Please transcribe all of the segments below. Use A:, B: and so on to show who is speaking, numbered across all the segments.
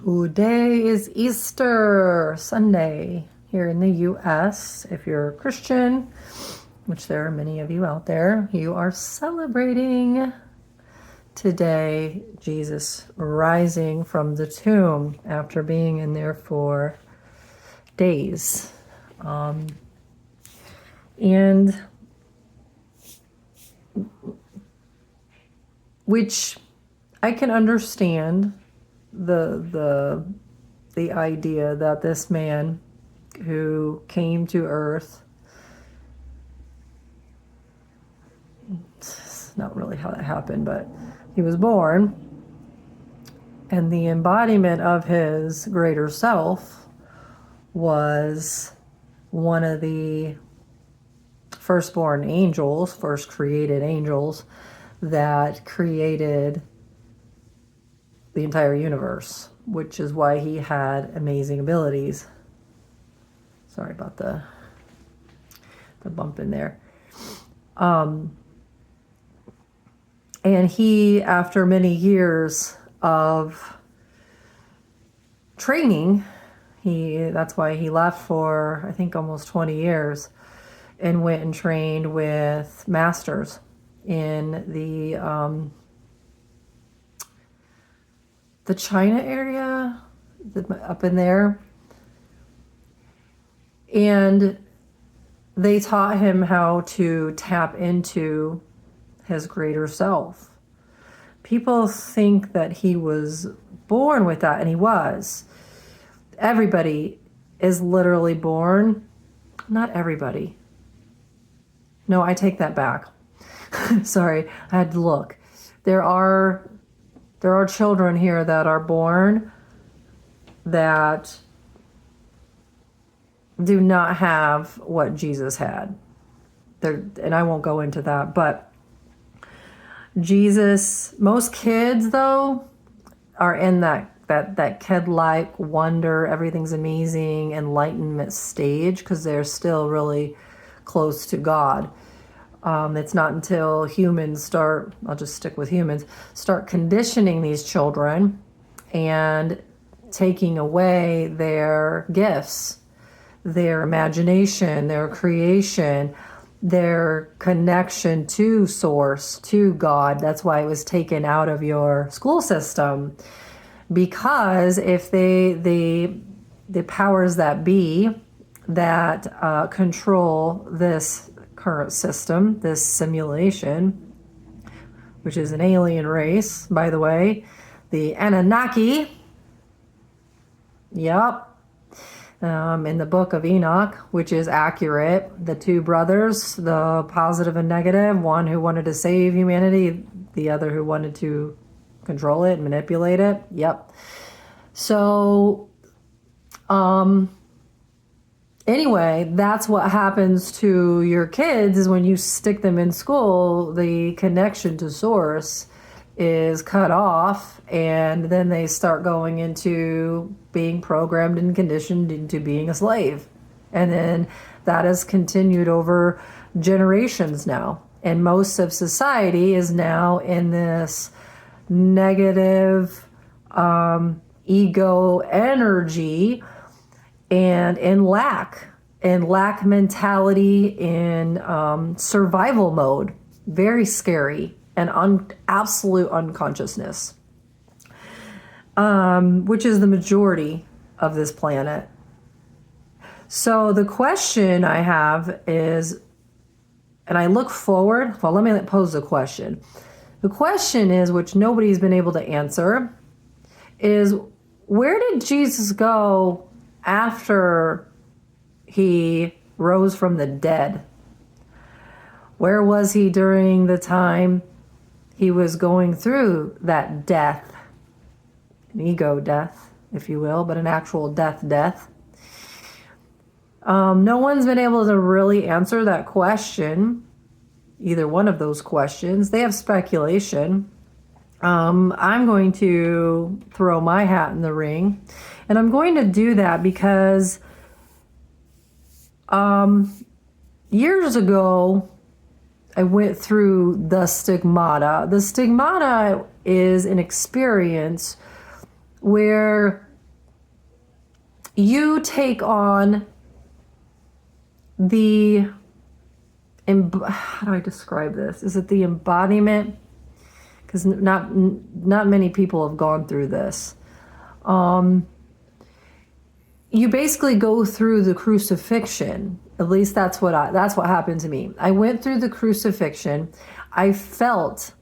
A: Today is Easter Sunday here in the U.S. If you're a Christian, which there are many of you out there, you are celebrating today Jesus rising from the tomb after being in there for days. And which I can understand the idea that this man who came to earth, it's not really how that happened, but he was born, and the embodiment of his greater self was one of the firstborn angels, first created angels that created the entire universe, which is why he had amazing abilities. Sorry about the bump in there. And he, after many years of training, that's why he left for, I think, almost 20 years and went and trained with masters in the China area, up in there. And they taught him how to tap into his greater self. People think that he was born with that, and he was. Everybody is literally born. Not everybody. No, I take that back. Sorry, I had to look. There are children here that are born that do not have what Jesus had. And I won't go into that, but Jesus, most kids though, are in that kid-like wonder, everything's amazing, enlightenment stage, because they're still really close to God. It's not until humans start, I'll just stick with humans, start conditioning these children and taking away their gifts, their imagination, their creation, their connection to source, to God. That's why it was taken out of your school system. Because if the powers that be that control this current system, this simulation, which is an alien race, by the way, the Anunnaki. Yep. In the book of Enoch, which is accurate, the two brothers, the positive and negative, one who wanted to save humanity, the other who wanted to control it, manipulate it. Yep. So, anyway, that's what happens to your kids is when you stick them in school, the connection to source is cut off, and then they start going into being programmed and conditioned into being a slave. And then that has continued over generations now. And most of society is now in this negative ego energy and in lack mentality, in survival mode. Very scary, and absolute unconsciousness, which is the majority of this planet. So the question I have is, and I look forward, well, let me pose the question. The question is, which nobody's been able to answer, is where did Jesus go after he rose from the dead? Where was he during the time he was going through that death? An ego death, if you will, but an actual death. No one's been able to really answer that question, either one of those questions. They have speculation. I'm going to throw my hat in the ring, and I'm going to do that because years ago, I went through the stigmata. The stigmata is an experience where you take on the, how do I describe this? Is it the embodiment? Because not many people have gone through this. You basically go through the crucifixion. At least that's what happened to me. I went through the crucifixion. I felt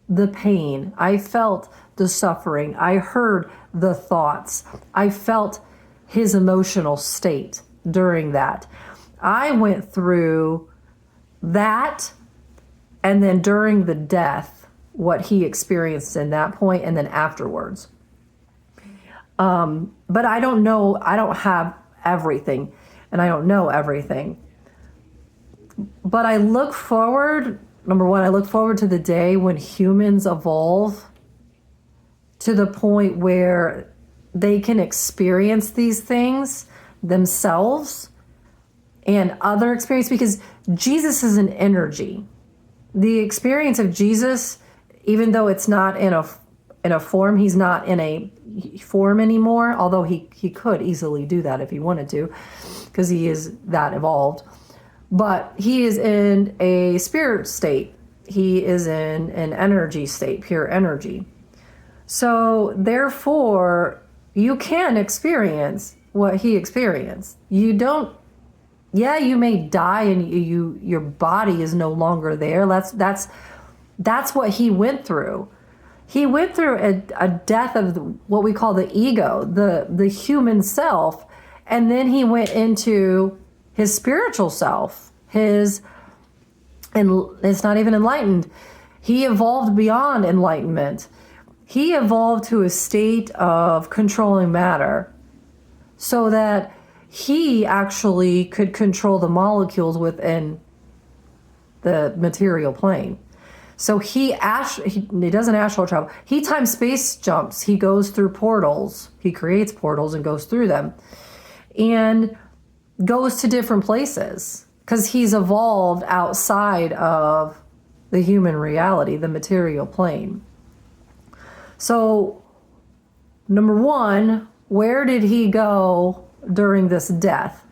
A: the pain. I felt the suffering. I heard the thoughts. I felt his emotional state during that. I went through that, and then during the death, what he experienced in that point, and then afterwards. But I don't know, I don't have everything, and I don't know everything. But I look forward, number one, I look forward to the day when humans evolve to the point where they can experience these things themselves and other experience, because Jesus is an energy. The experience of Jesus, even though it's not in a form, he's not in a form anymore, although he could easily do that if he wanted to, because he is that evolved. But he is in a spirit state. He is in an energy state, pure energy. So therefore, you can experience what he experienced. You don't, yeah, you may die and your body is no longer there. That's what he went through. He went through a death of what we call the ego, the human self, and then he went into his spiritual self, and it's not even enlightened. He evolved beyond enlightenment. He evolved to a state of controlling matter so that he actually could control the molecules within the material plane. So he doesn't astral travel. He time space jumps. He goes through portals. He creates portals and goes through them and goes to different places because he's evolved outside of the human reality, the material plane. So, number one, where did he go during this death?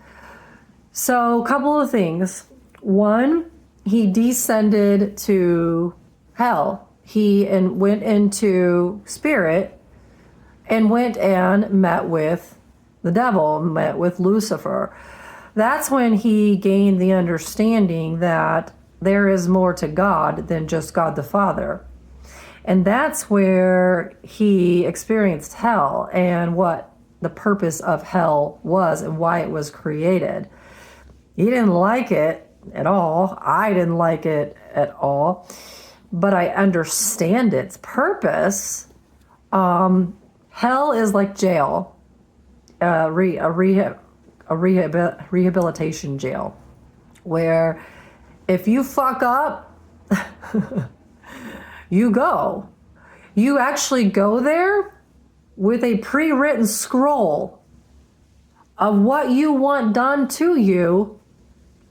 A: So, a couple of things. One, he descended to hell. He went into spirit and went and met with the devil, met with Lucifer. That's when he gained the understanding that there is more to God than just God the Father. And that's where he experienced hell and what the purpose of hell was and why it was created. He didn't like it at all. I didn't like it at all. But I understand its purpose. Hell is like jail, a rehabilitation jail, where if you fuck up, you go. You actually go there with a pre-written scroll of what you want done to you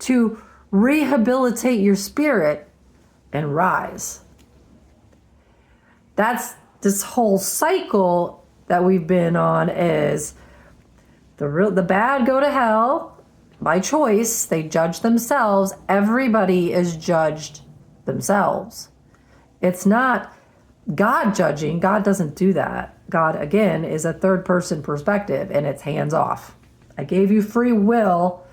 A: to rehabilitate your spirit and rise. That's this whole cycle that we've been on. Is the bad go to hell by choice. They judge themselves. Everybody is judged themselves. It's not God judging. God doesn't do that. God, again, is a third person perspective, and it's hands off. I gave you free will.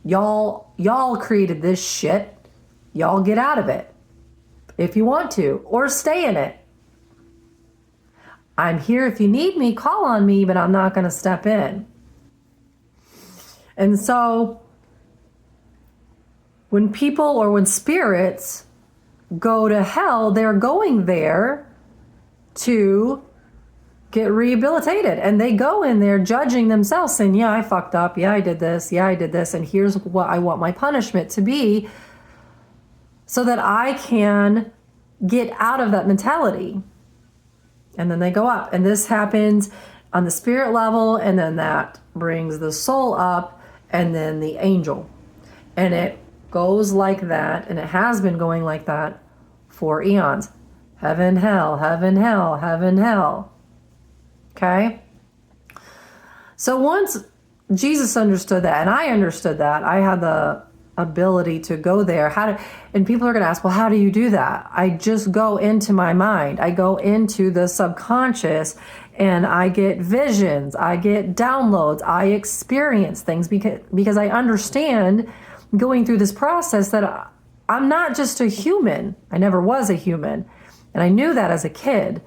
A: Y'all created this shit. Y'all get out of it if you want to, or stay in it. I'm here if you need me, call on me, but I'm not going to step in. And so when people or when spirits go to hell, they're going there to get rehabilitated. And they go in there judging themselves, saying, yeah, I fucked up. Yeah, I did this. Yeah, I did this. And here's what I want my punishment to be so that I can get out of that mentality. And then they go up. And this happens on the spirit level, and then that brings the soul up, and then the angel. And it goes like that, and it has been going like that for eons. Heaven, hell, heaven, hell, heaven, hell. Okay? So once Jesus understood that, and I understood that. I had the ability to go there. And people are going to ask, well, how do you do that? I just go into my mind. I go into the subconscious and I get visions. I get downloads. I experience things because I understand going through this process that I'm not just a human. I never was a human. And I knew that as a kid.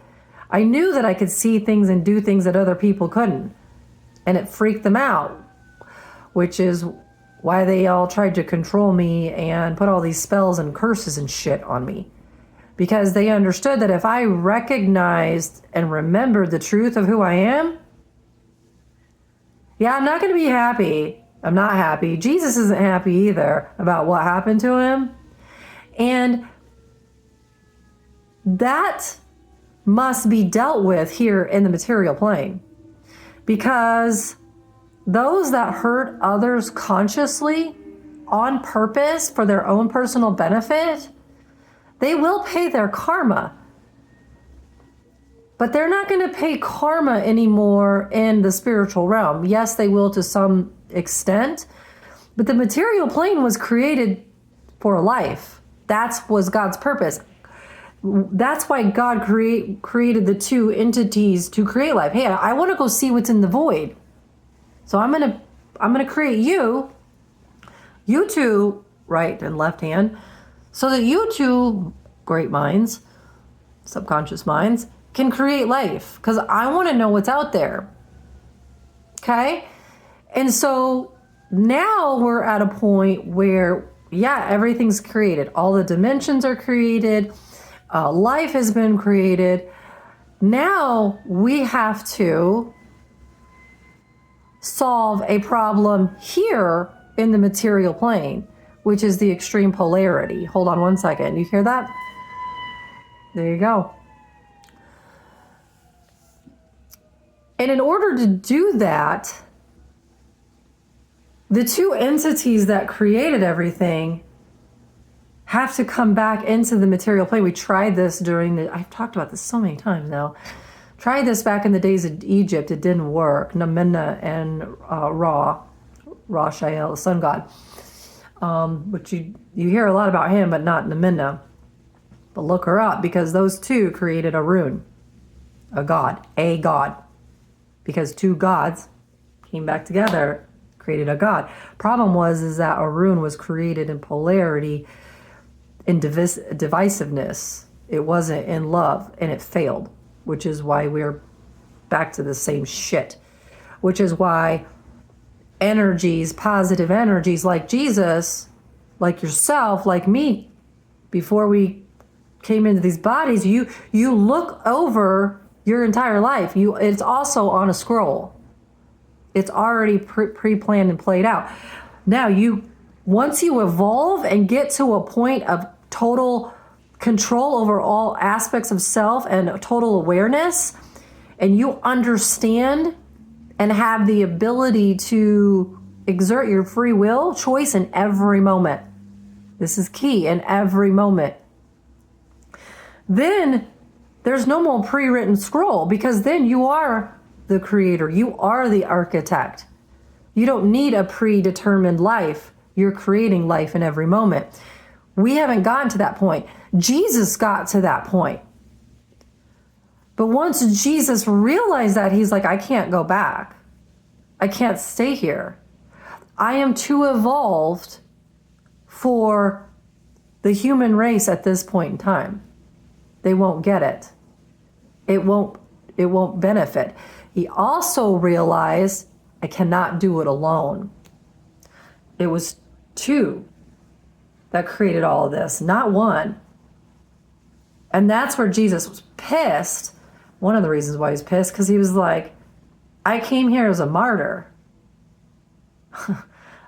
A: I knew that I could see things and do things that other people couldn't. And it freaked them out, which is why they all tried to control me and put all these spells and curses and shit on me. Because they understood that if I recognized and remembered the truth of who I am, yeah, I'm not going to be happy. I'm not happy. Jesus isn't happy either about what happened to him. And that must be dealt with here in the material plane. Because those that hurt others consciously, on purpose, for their own personal benefit, they will pay their karma. But they're not going to pay karma anymore in the spiritual realm. Yes, they will to some extent, but the material plane was created for life. That was God's purpose. That's why God created the two entities to create life. Hey, I want to go see what's in the void. So I'm gonna create you two, right and left hand, so that you two great minds, subconscious minds, can create life. Because I want to know what's out there. Okay? And so now we're at a point where, yeah, everything's created. All the dimensions are created. Life has been created. Now we have to solve a problem here in the material plane, which is the extreme polarity. Hold on one second. You hear that? There you go. And in order to do that, the two entities that created everything have to come back into the material plane. We tried this I've talked about this so many times now. Tried this back in the days of Egypt. It didn't work. Naminna and Ra Shael, the sun god. Which you hear a lot about him, but not Naminna. But look her up, because those two created a rune. A god. Because two gods came back together, created a god. Problem is that a rune was created in polarity, in divisiveness. It wasn't in love, and it failed, which is why we're back to the same shit. Which is why energies, positive energies like Jesus, like yourself, like me, before we came into these bodies, you look over your entire life. It's also on a scroll. It's already pre-planned and played out. Now, once you evolve and get to a point of total control over all aspects of self and total awareness, and you understand and have the ability to exert your free will choice in every moment. This is key, in every moment. Then there's no more pre-written scroll, because then you are the creator. You are the architect. You don't need a predetermined life. You're creating life in every moment. We haven't gotten to that point. Jesus got to that point. But once Jesus realized that, he's like, I can't go back. I can't stay here. I am too evolved for the human race at this point in time. They won't get it. It won't benefit. He also realized, I cannot do it alone. It was two that created all of this, not one. And that's where Jesus was pissed. One of the reasons why he's pissed, because he was like, I came here as a martyr.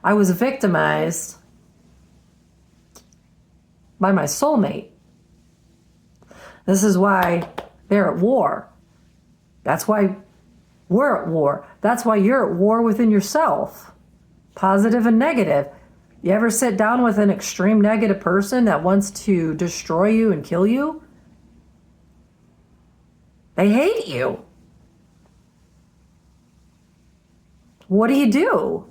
A: I was victimized by my soulmate. This is why they're at war. That's why we're at war. That's why you're at war within yourself. Positive and negative. You ever sit down with an extreme negative person that wants to destroy you and kill you? They hate you. what do you do?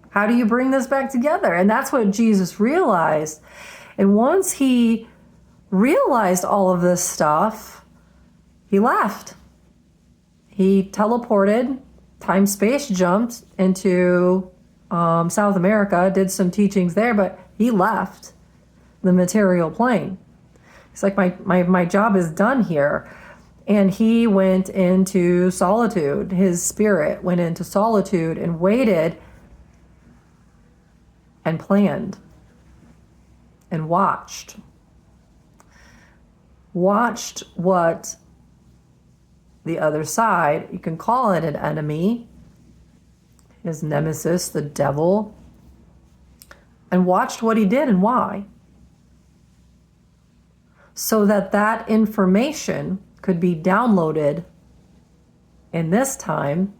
A: How do you bring this back together? And that's what Jesus realized. And once he realized all of this stuff, he left. He teleported, time space jumped into South America, did some teachings there, but he left the material plane. He's like, my job is done here. And he went into solitude. His spirit went into solitude and waited and planned and watched what the other side, you can call it an enemy, his nemesis, the devil, and watched what he did and why. So that information could be downloaded in this time,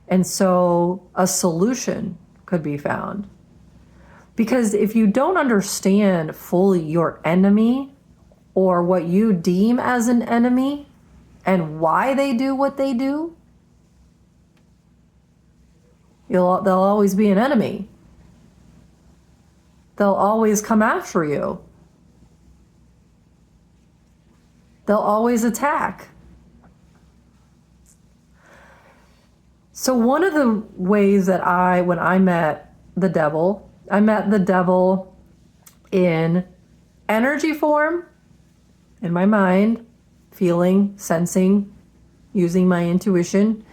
A: and so a solution could be found. Because if you don't understand fully your enemy or what you deem as an enemy and why they do what they do, they'll always be an enemy. They'll always come after you. They'll always attack. So one of the ways that when I met the devil in energy form, in my mind, feeling, sensing, using my intuition.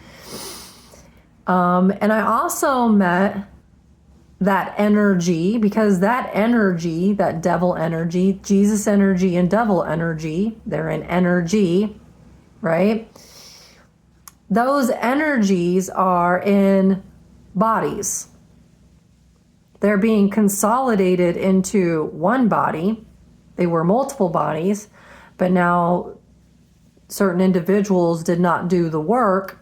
A: And I also met that energy, because that energy, that devil energy, Jesus energy and devil energy, they're in energy, right? Those energies are in bodies. They're being consolidated into one body. They were multiple bodies, but now certain individuals did not do the work.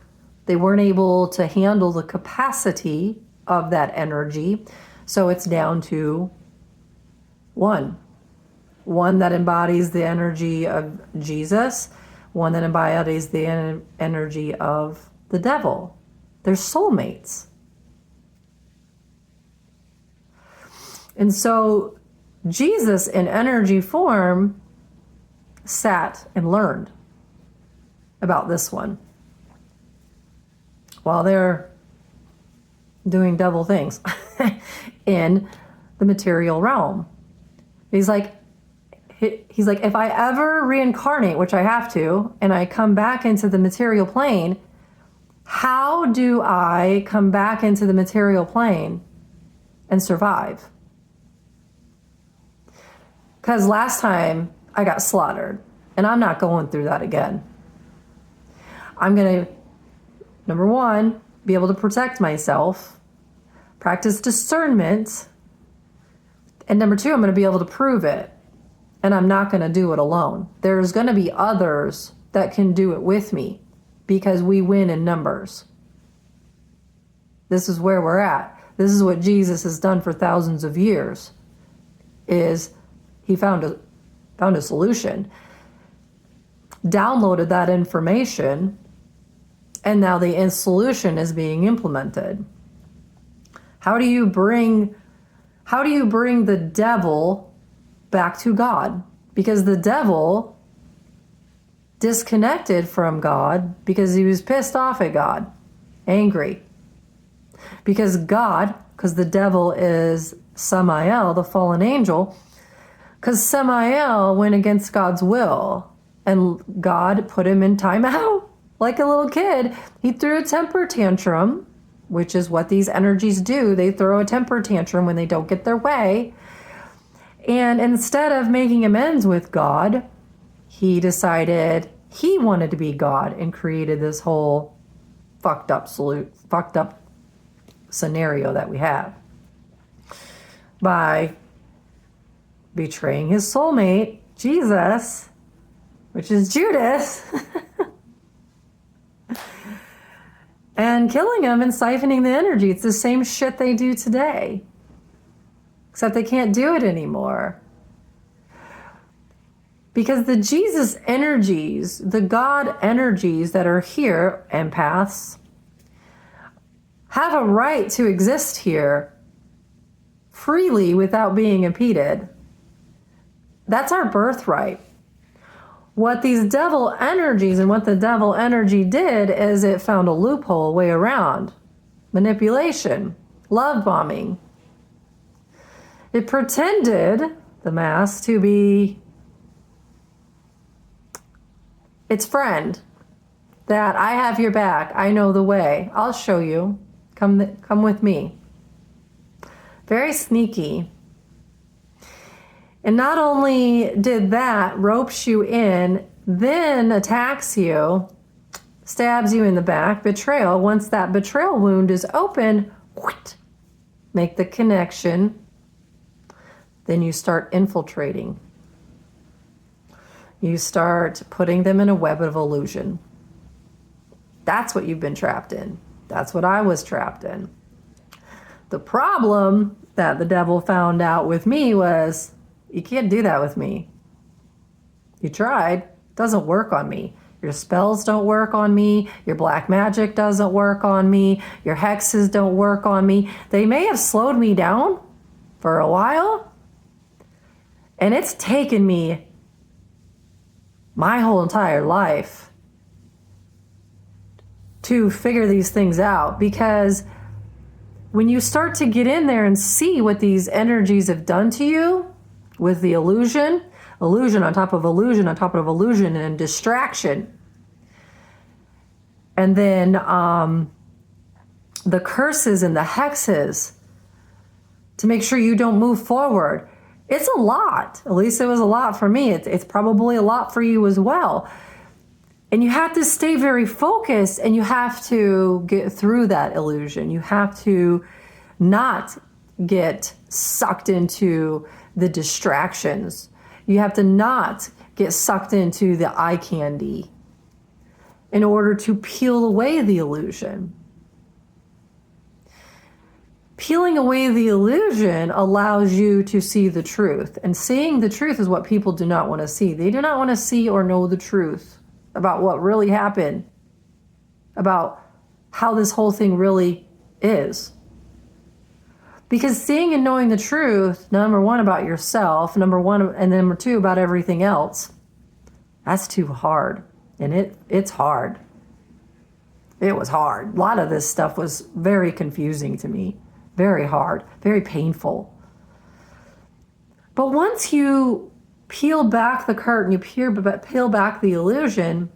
A: They weren't able to handle the capacity of that energy. So it's down to one that embodies the energy of Jesus, one that embodies the energy of the devil. They're soulmates. And so Jesus in energy form sat and learned about this one while they're doing devil things in the material realm. He's like, if I ever reincarnate, which I have to, and I come back into the material plane, how do I come back into the material plane and survive? Because last time I got slaughtered, and I'm not going through that again. I'm going to, number one, be able to protect myself, practice discernment, and number two, I'm going to be able to prove it. And I'm not going to do it alone. There's going to be others that can do it with me because we win in numbers. This is where we're at. This is what Jesus has done for thousands of years, is he found a solution, downloaded that information, and now the solution is being implemented. How do you bring the devil back to God? Because the devil disconnected from God because he was pissed off at God, angry. Because the devil is Samael, the fallen angel, because Samael went against God's will and God put him in timeout. Like a little kid, he threw a temper tantrum, which is what these energies do. They throw a temper tantrum when they don't get their way. And instead of making amends with God, he decided he wanted to be God and created this whole fucked up scenario that we have by betraying his soulmate, Jesus, which is Judas, and killing him and siphoning the energy. It's the same shit they do today, except they can't do it anymore. Because the Jesus energies, the God energies that are here, empaths, have a right to exist here freely without being impeded. That's our birthright. What these devil energies and what the devil energy did is it found a loophole, a way around. Manipulation, love bombing. It pretended, the mass, to be its friend. That I have your back, I know the way, I'll show you, come with me. Very sneaky. And not only did that, ropes you in, then attacks you, stabs you in the back, betrayal. Once that betrayal wound is open, make the connection, then you start infiltrating. You start putting them in a web of illusion. That's what you've been trapped in. That's what I was trapped in. The problem that the devil found out with me was, you can't do that with me. You tried. It doesn't work on me. Your spells don't work on me. Your black magic doesn't work on me. Your hexes don't work on me. They may have slowed me down for a while. And it's taken me my whole entire life to figure these things out, because when you start to get in there and see what these energies have done to you with the illusion on top of illusion on top of illusion and distraction, and then the curses and the hexes to make sure you don't move forward, it's a lot. At least it was a lot for me. It's probably a lot for you as well. And you have to stay very focused, and you have to get through that illusion. You have to not get sucked into the distractions. You have to not get sucked into the eye candy in order to peel away the illusion. Peeling away the illusion allows you to see the truth. And seeing the truth is what people do not want to see. They do not want to see or know the truth about what really happened, about how this whole thing really is. Because seeing and knowing the truth, number one, about yourself, number one, and number two, about everything else, that's too hard. And it's hard. It was hard. A lot of this stuff was very confusing to me. Very hard, very painful. But once you peel back the curtain, you peel back the illusion,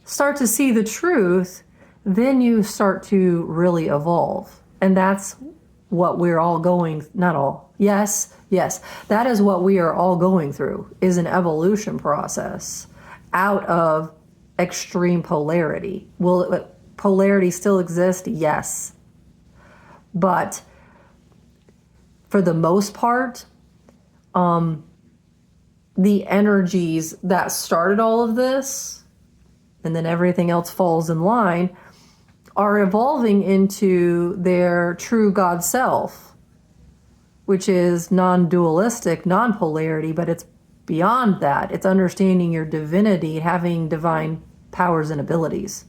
A: start to see the truth, then you start to really evolve. And that's what we're all going, not all, yes, that is what we are all going through, is an evolution process out of extreme polarity. Will polarity still exist? Yes. But for the most part, the energies that started all of this, and then everything else falls in line, are evolving into their true God self, which is non-dualistic, non-polarity, but it's beyond that. It's understanding your divinity, having divine powers and abilities.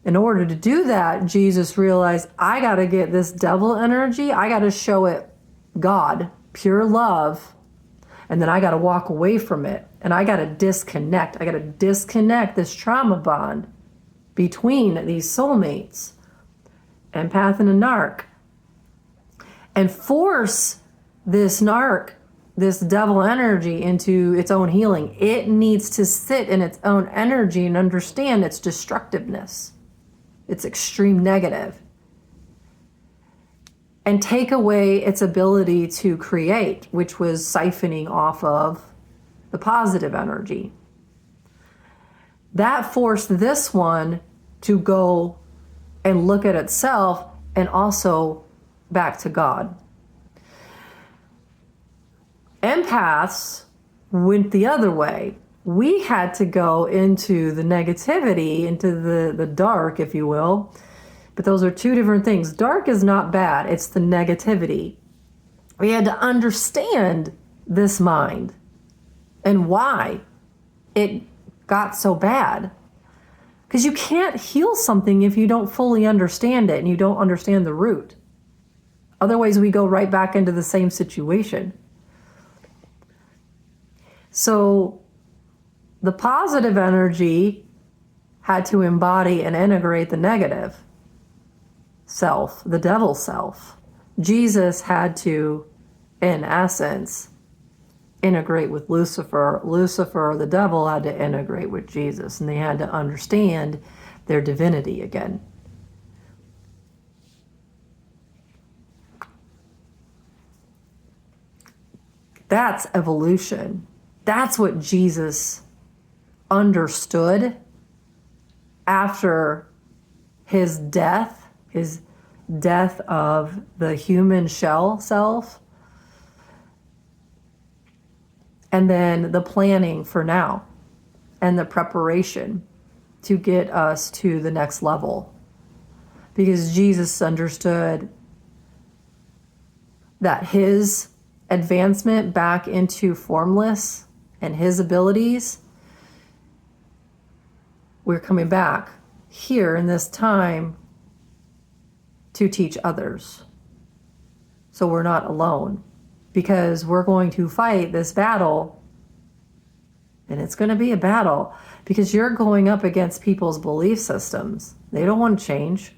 A: In order to do that, Jesus realized, I got to get this devil energy, I got to show it God, pure love, and then I got to walk away from it, and I got to disconnect. I got to disconnect this trauma bond between these soulmates, empath and a narc, and force this narc, this devil energy, into its own healing. It needs to sit in its own energy and understand its destructiveness, its extreme negative, and take away its ability to create, which was siphoning off of the positive energy. That forced this one to go and look at itself and also back to God. Empaths went the other way. We had to go into the negativity, into the dark, if you will. But those are two different things. Dark is not bad. It's the negativity. We had to understand this mind and why it got so bad. Because you can't heal something if you don't fully understand it and you don't understand the root. Otherwise, we go right back into the same situation. So the positive energy had to embody and integrate the negative self, the devil self. Jesus had to, in essence, integrate with Lucifer. Lucifer, the devil, had to integrate with Jesus, and they had to understand their divinity again. That's evolution. That's what Jesus understood after his death of the human shell self, and then the planning for now and the preparation to get us to the next level. Because Jesus understood that his advancement back into formless and his abilities, we're coming back here in this time to teach others. So we're not alone, because we're going to fight this battle, and it's going to be a battle because you're going up against people's belief systems. They don't want to change.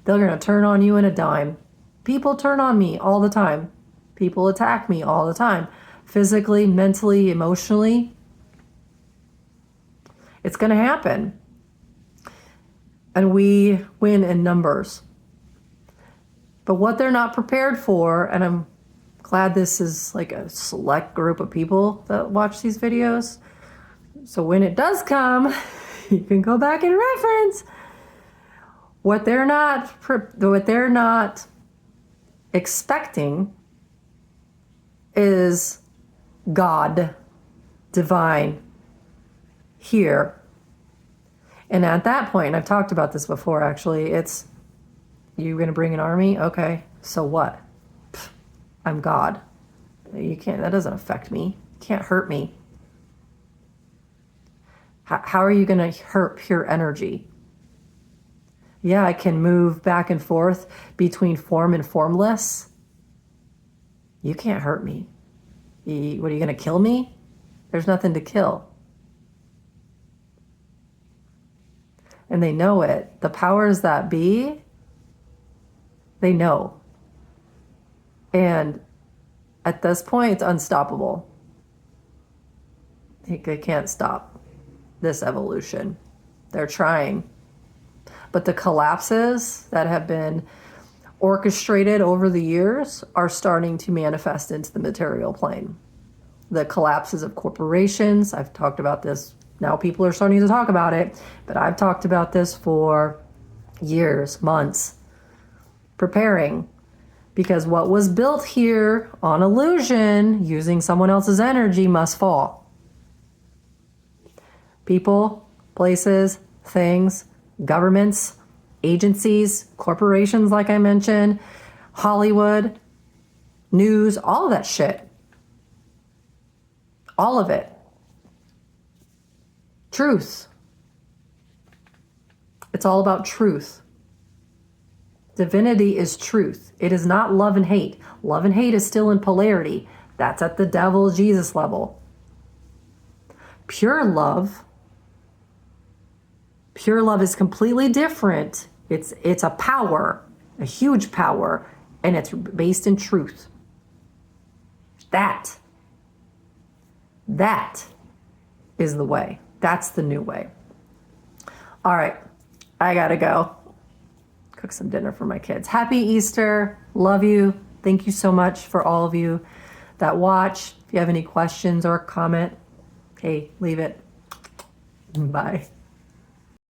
A: They're going to turn on you in a dime. People turn on me all the time. People attack me all the time. Physically, mentally, emotionally. It's going to happen. And we win in numbers. But what they're not prepared for, and I'm glad this is like a select group of people that watch these videos, so when it does come, you can go back and reference. What they're not expecting is God, divine, here. And at that point, and I've talked about this before actually, it's, you're going to bring an army? Okay, so what? Pfft, I'm God. You can't, that doesn't affect me. You can't hurt me. How are you going to hurt pure energy? Yeah, I can move back and forth between form and formless. You can't hurt me. What, are you going to kill me? There's nothing to kill. And they know it. The powers that be, they know. And at this point, it's unstoppable. They can't stop this evolution. They're trying. But the collapses that have been orchestrated over the years are starting to manifest into the material plane. The collapses of corporations, I've talked about this. Now people are starting to talk about it, but I've talked about this for years, months, preparing. Because what was built here on illusion, using someone else's energy, must fall. People, places, things, governments, agencies, corporations, like I mentioned, Hollywood, news, all of that shit. All of it. Truth. It's all about truth. Divinity is truth. It is not love and hate. Love and hate is still in polarity. That's at the devil Jesus level. Pure love is completely different. It's a power, a huge power, and it's based in truth. That is the way. That's the new way. All right, I gotta go. Cook some dinner for my kids. Happy Easter. Love you. Thank you so much for all of you that watch. If you have any questions or comment, hey, leave it. Bye.